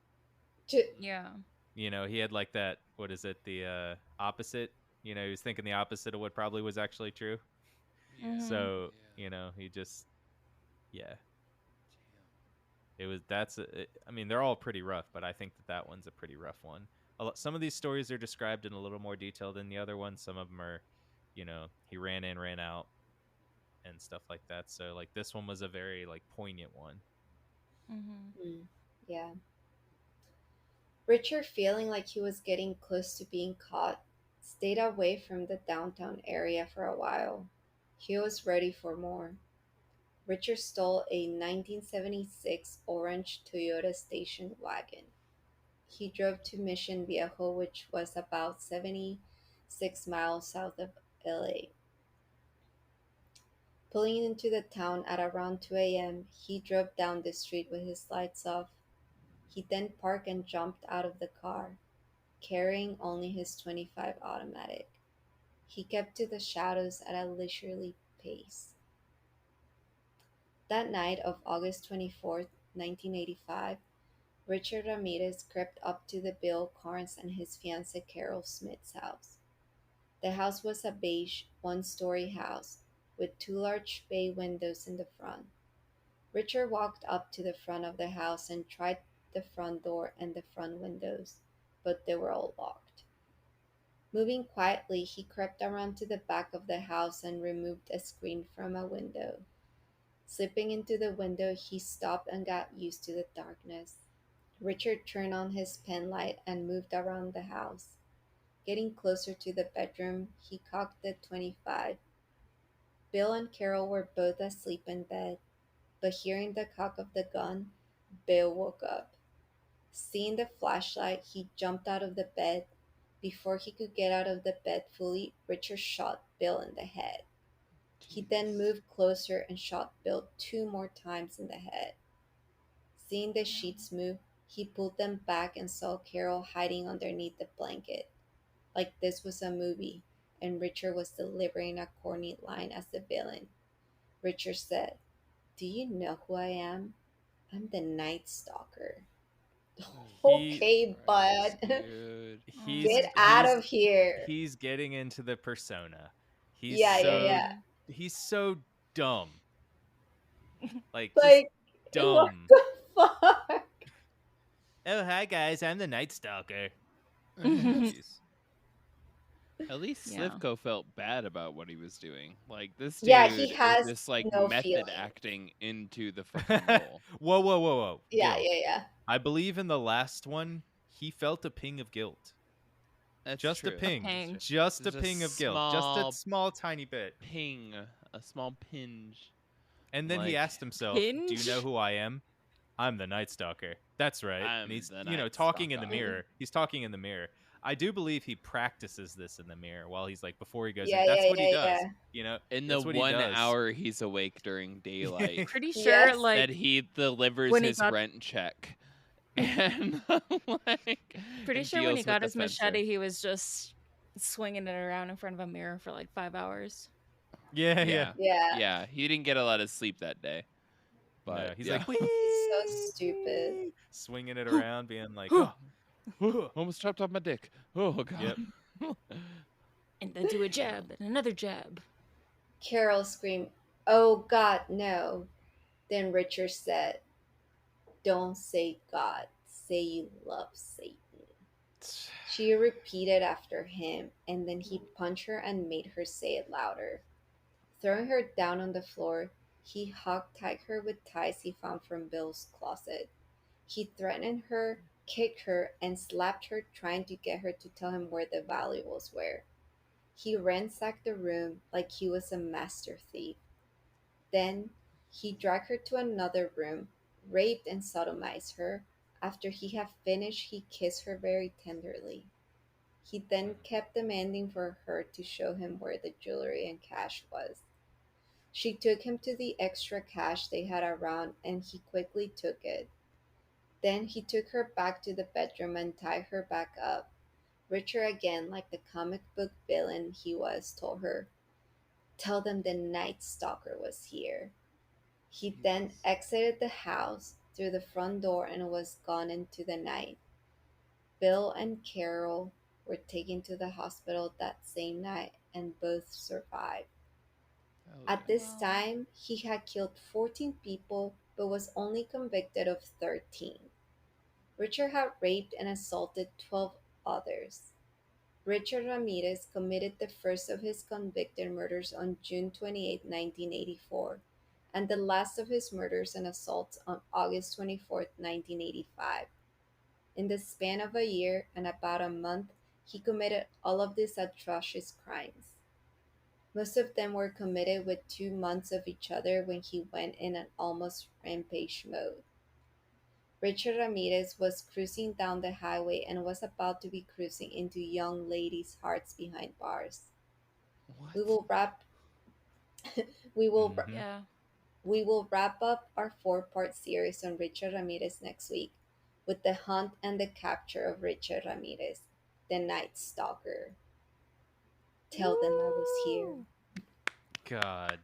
Yeah. He had like that, what is it, the opposite. He was thinking the opposite of what probably was actually true. Mhm. So he just it was I mean, they're all pretty rough, but I think that one's a pretty rough one. Some of these stories are described in a little more detail than the other ones. Some of them are he ran in, ran out, and stuff like that. So like this one was a very like poignant one. Mhm. Yeah. Richard, feeling like he was getting close to being caught, stayed away from the downtown area for a while. He was ready for more. Richard stole a 1976 orange Toyota station wagon. He drove to Mission Viejo, which was about 76 miles south of LA. Pulling into the town at around 2 a.m., he drove down the street with his lights off. He then parked and jumped out of the car, carrying only his .25 automatic. He kept to the shadows at a leisurely pace. That night of August 24th, 1985, Richard Ramirez crept up to the Bill Carnes and his fiancée Carol Smith's house. The house was a beige, one-story house with two large bay windows in the front. Richard walked up to the front of the house and tried the front door and the front windows, but they were all locked. Moving quietly, he crept around to the back of the house and removed a screen from a window. Slipping into the window, he stopped and got used to the darkness. Richard turned on his pen light and moved around the house. Getting closer to the bedroom, he cocked the .25. Bill and Carol were both asleep in bed, but hearing the cock of the gun, Bill woke up. Seeing the flashlight, he jumped out of the bed. Before he could get out of the bed fully, Richard shot Bill in the head. He then moved closer and shot Bill 2 more times in the head. Seeing the sheets move, he pulled them back and saw Carol hiding underneath the blanket. Like this was a movie, and Richard was delivering a corny line as the villain. Richard said, "Do you know who I am? I'm the Night Stalker." Okay, bud. Dude. Get out of here. He's getting into the persona. He's Yeah. He's so dumb. Like Like, just dumb. what the fuck? Oh, hi guys, I'm the Night Stalker. Jeez. At least Yeah. Slivko felt bad about what he was doing. Like this dude Yeah, he is has just like no method feeling. acting into the fucking role. Whoa. Yeah, Guilt. yeah. I believe in the last one, he felt a ping of guilt. That's Just true. a ping. ping. Just a Just a ping of guilt. Just a small tiny bit. Ping, a small pinge. And then he Like, asked himself, "Do you Pinch? know who I am? I'm the Night Stalker." That's right. I'm And he's, the talking Night in the Stalker. mirror. He's talking in the mirror. I do believe he practices this in the mirror while he's like before he goes Yeah, in. That's yeah, what he yeah, does. yeah. You know, In the that's what he 1 does. hour he's awake during daylight, Pretty sure, Yes. like, that he delivers when he his got- rent check. And like, pretty and sure when deals he got with his the fencer. machete, he was just swinging it around in front of a mirror for like 5 hours. Yeah. Yeah. Yeah, he didn't get a lot of sleep that day. But No, he's yeah. like, So stupid. swinging it around, being like, oh. Almost chopped off my dick. Oh god. Yep. And then do a jab and another jab. Carol screamed, "Oh God, no." Then Richard said, "Don't say God, say you love Satan." She repeated after him, and then he punched her and made her say it louder. Throwing her down on the floor, he hog-tied her with ties he found from Bill's closet. He threatened her, kicked her, and slapped her, trying to get her to tell him where the valuables were. He ransacked the room like he was a master thief. Then he dragged her to another room, raped and sodomized her. After he had finished, he kissed her very tenderly. He then kept demanding for her to show him where the jewelry and cash was. She took him to the extra cash they had around, and he quickly took it. Then he took her back to the bedroom and tied her back up. Richard, again like the comic book villain he was, told her, "Tell them the Night Stalker was here." He then exited the house through the front door and was gone into the night. Bill and Carol were taken to the hospital that same night, and both survived. Oh, At yeah. this Wow. time, he had killed 14 people but was only convicted of 13. Richard had raped and assaulted 12 others. Richard Ramirez committed the first of his convicted murders on June 28, 1984, and the last of his murders and assaults on August 24, 1985. In the span of a year and about a month, he committed all of these atrocious crimes. Most of them were committed with 2 months of each other when he went in an almost rampage mode. Richard Ramirez was cruising down the highway and was about to be cruising into young ladies' hearts behind bars. What? We will wrap we will Mhm. Yeah. we will wrap up our 4-part series on Richard Ramirez next week with the hunt and the capture of Richard Ramirez, the Night Stalker. Tell them I was here. Woo! God.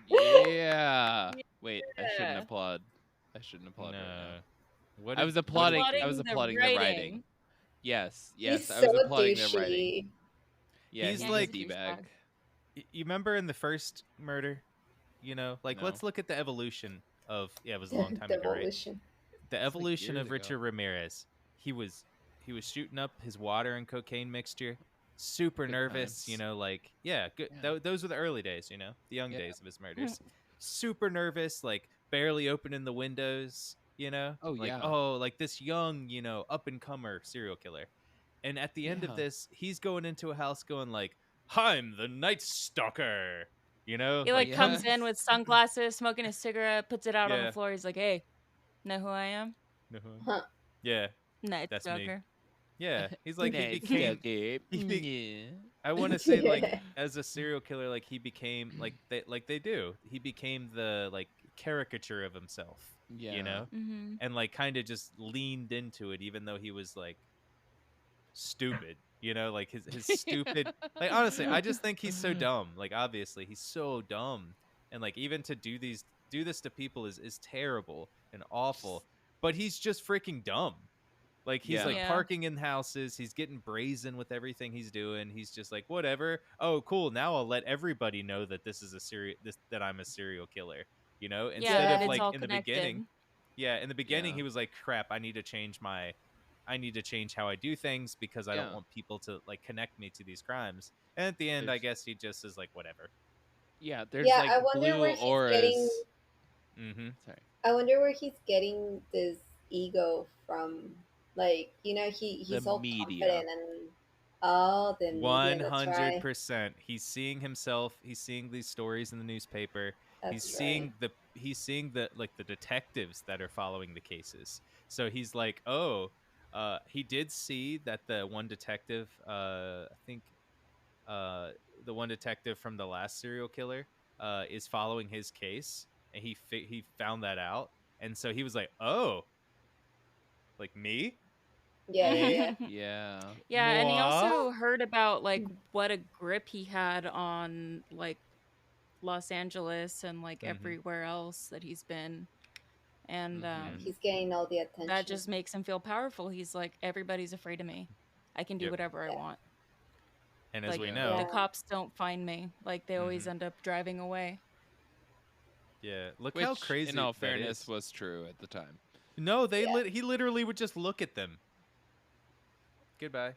Yeah. Wait, I shouldn't Yeah. applaud. I shouldn't applaud right now. No. What I was did- applauding. what did- I was applauding the writing. Yes, yes. He's I was so applauding the writing. douchey. Yeah, He's he's like- a d-bag. You remember in the first murder? You know, like No. let's look at the evolution of it was a long time ago, right? Devolution. The evolution years of ago. Richard Ramirez. He was shooting up his water and cocaine mixture. Super Good nervous, times. you know, like yeah, good. Yeah. Those were the early days, you know, the young Yeah. days of his murders. Super nervous, like barely opening the windows, you know. Oh, like, yeah. Oh, like this young, you know, up and comer serial killer. And at the end Yeah. of this, he's going into a house going like, "I'm the Night Stalker," you know. He like Yeah. comes in with sunglasses, smoking a cigarette, puts it out on Yeah. the floor. He's like, "Hey, know who I am? Huh. Yeah, Night That's me. Stalker." yeah. He's like he Nice, became. okay. he be- Yeah. I want to say like as a serial killer, like he became like they do. He became the like caricature of himself, Yeah. you know, Mm-hmm. and like kind of just leaned into it, even though he was like stupid, you know, like his stupid. Like honestly, I just think he's so dumb. Like obviously, he's so dumb, and like even to do this to people is terrible and awful. But he's just freaking dumb. Like he's Yeah. like Yeah. parking in houses. He's getting brazen with everything he's doing. He's just like whatever. Oh, cool. Now I'll let everybody know that this is that I'm a serial killer. You know, instead Yeah, of it's like all in connected. the beginning. Yeah, in the beginning Yeah. he was like, crap. I need to change my I need to change how I do things because I don't Yeah. want people to like connect me to these crimes. And at the end, I guess he just is like, whatever. Yeah, there's Yeah, like I wonder blue where he's getting. auras. Mm-hmm. Sorry. I wonder where he's getting this ego from. Like, The he's all media. confident and oh, the media. That's right. 100%. He's seeing himself. He's seeing these stories in the newspaper. He's That's seeing right. the like the detectives that are following the cases. So he's like, oh, he did see that the one detective, I think, the one detective from the last serial killer, is following his case, and he found that out, and so he was like, oh, like me, Yeah, yeah, me, yeah. Yeah. Yeah, and he moi. also heard about like what a grip he had on like Los Angeles and like Mhm. everywhere else that he's been. And Mhm. He's getting all the attention. that just makes him feel powerful. He's like, everybody's afraid of me. I can do Yep. whatever I Yeah. want. And as Like we Yeah. know, the Yeah. cops don't find me. Like they always Mhm. end up driving away. yeah, look Which, how crazy in all that fairness, is. was true at the time. No, Yeah. he literally would just look at them. Goodbye.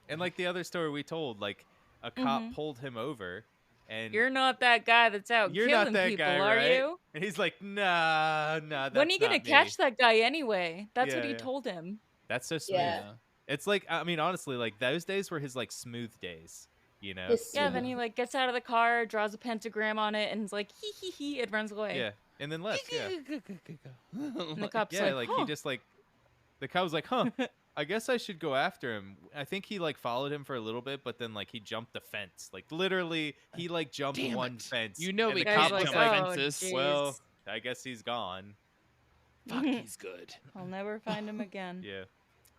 And like the other story we told, like a cop Mhm. pulled him over, and You're not that guy that's out you're killing not that people, guy, are right? you? And he's like, nah, that's When are you gonna not me. catch that guy anyway? That's what Yeah, he yeah. told him. That's so smooth. Yeah. Yeah. It's like, I mean, honestly, like those days were his like smooth days, you know? His Yeah, then smooth. he like gets out of the car, draws a pentagram on it, and is like, hee hee hee, it runs away. Yeah, and then left. Yeah, And the cop's yeah, like, like huh. he just like the cop was like, huh. I guess I should go after him. I think he like followed him for a little bit, but then like he jumped the fence. Like literally, he like jumped Damn one it. fence. You know and we the Guy's cop can't like, was jump like, oh, fences. well, jeez. I guess he's gone. Fuck, he's good. I'll never find him again. Yeah.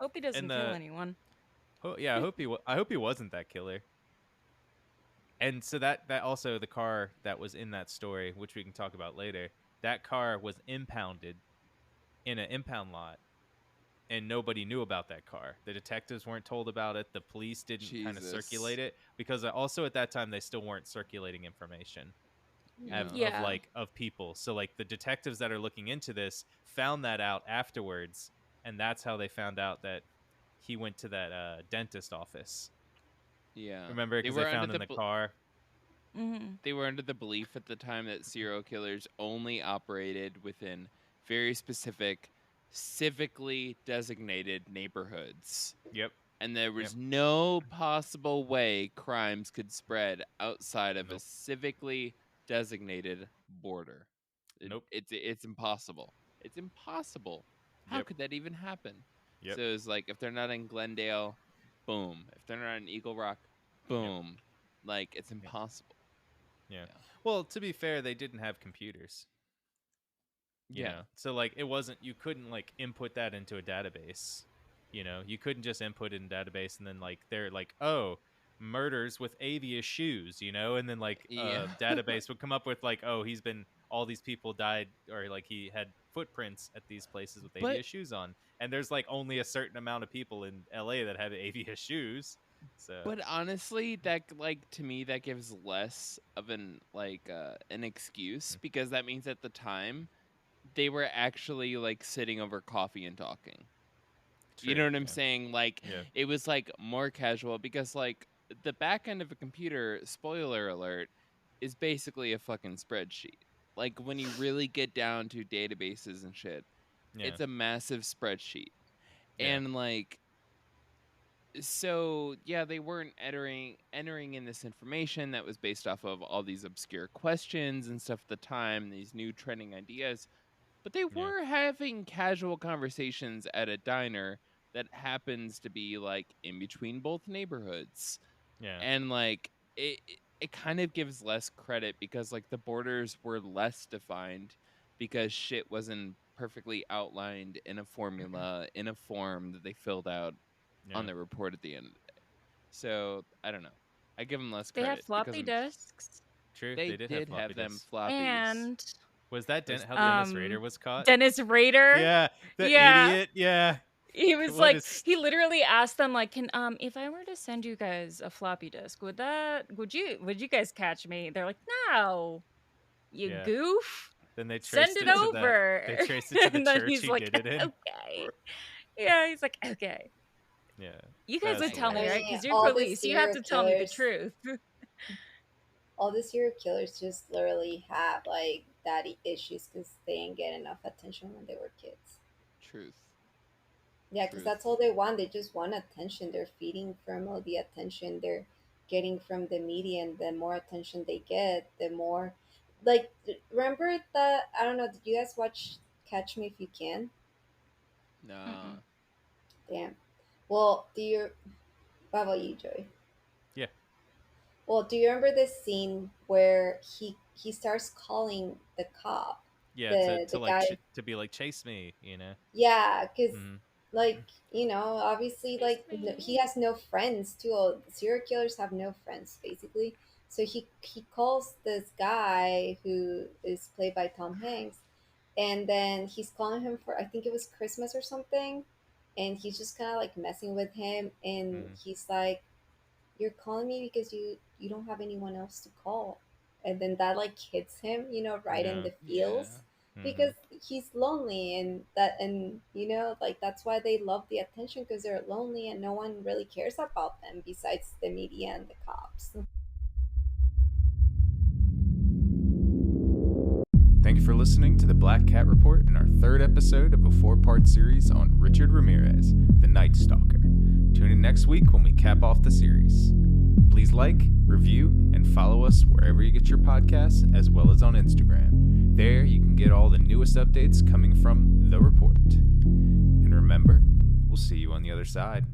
Hope he doesn't And kill the anyone. yeah, I hope he wasn't that killer. And so that also the car that was in that story, which we can talk about later, that car was impounded in an impound lot, and nobody knew about that car. The detectives weren't told about it. The police didn't kind of Jesus. circulate it because also at that time they still weren't circulating information of, Yeah. of people. So like the detectives that are looking into this found that out afterwards, and that's how they found out that he went to that dentist office. Yeah. Remember, because they found in the car. Mm-hmm. They were under the belief at the time that serial killers only operated within very specific, civically designated neighborhoods. Yep. And there was no possible way crimes could spread outside of a civically designated border. Nope. It's impossible. It's impossible. How Yep. could that even happen? Yep. So it's like if they're not in Glendale, boom. If they're not in Eagle Rock, boom. Like it's impossible. Yeah. Yeah. Well, to be fair, they didn't have computers. You know? So like it wasn't, you couldn't like input that into a database. You know, you couldn't just input it in a database and then like they're like, oh, murders with avius shoes, you know, and then like Yeah. database would come up with like, oh, all these people died, or like he had footprints at these places with But- avius shoes on, and there's like only a certain amount of people in LA that have avius shoes. So But honestly, that like to me that gives less of an excuse because that means at the time they were actually like sitting over coffee and talking. You know what I'm saying? Like Yeah. it was like more casual because like the back end of a computer, spoiler alert, is basically a fucking spreadsheet. Like when you really get down to databases and shit, it's a massive spreadsheet. Yeah. And like so yeah, they weren't entering in this information that was based off of all these obscure questions and stuff at the time, these new trending ideas. But they were having casual conversations at a diner that happens to be like in between both neighborhoods. Yeah. And like it kind of gives less credit because like the borders were less defined because shit wasn't perfectly outlined in a formula in a form that they filled out on their report at the end of the day. So I don't know. I give them less They credit. had floppy disks. True. They did did floppy have them disks. floppies. And Was that how Dennis Rader was caught? Dennis Rader. Yeah, the Yeah. idiot. Yeah. He was What like, is- he literally asked them like, "Can if I were to send you guys a floppy disk, would you guys catch me?" They're like, "No, you Yeah. goof. Then they Send traced it to over." They traced it to the And then church he's he like, did it in. "Okay." Yeah, he's like, okay. Yeah. You guys would That's tell me, right? hilarious. Because you're All the police. You have to serial tell me the killers- truth. All the serial killers just literally have like daddy issues because they didn't get enough attention when they were kids. Truth. Yeah, because Truth. that's all they want. They just want attention. They're feeding from all the attention they're getting from the media, and the more attention they get, the more. Like, remember that? I don't know. Did you guys watch Catch Me If You Can? No. Mm-mm. Damn. Well, what about you, Joey? Yeah. Well, do you remember this scene where he starts calling the cop? Yeah, The to like guy. to be like chase me, you know. Yeah, because Mhm. like obviously Chase he me. has no friends too. All serial killers have no friends basically. So he calls this guy who is played by Tom Hanks, and then he's calling him for, I think it was Christmas or something, and he's just kind of like messing with him, and Mhm. he's like, "You're calling me because you don't have anyone else to call," and then that like hits him, right in Yeah. the feels, Mhm. because he's lonely, and like that's why they love the attention, because they're lonely and no one really cares about them besides the media and the cops. Thank you for listening to the Black Cat Report in our third episode of a 4-part series on Richard Ramirez, the Night Stalker. Tune in next week when we cap off the series. Please like, review, and follow us wherever you get your podcasts, as well as on Instagram. There you can get all the newest updates coming from The Report. And remember, we'll see you on the other side.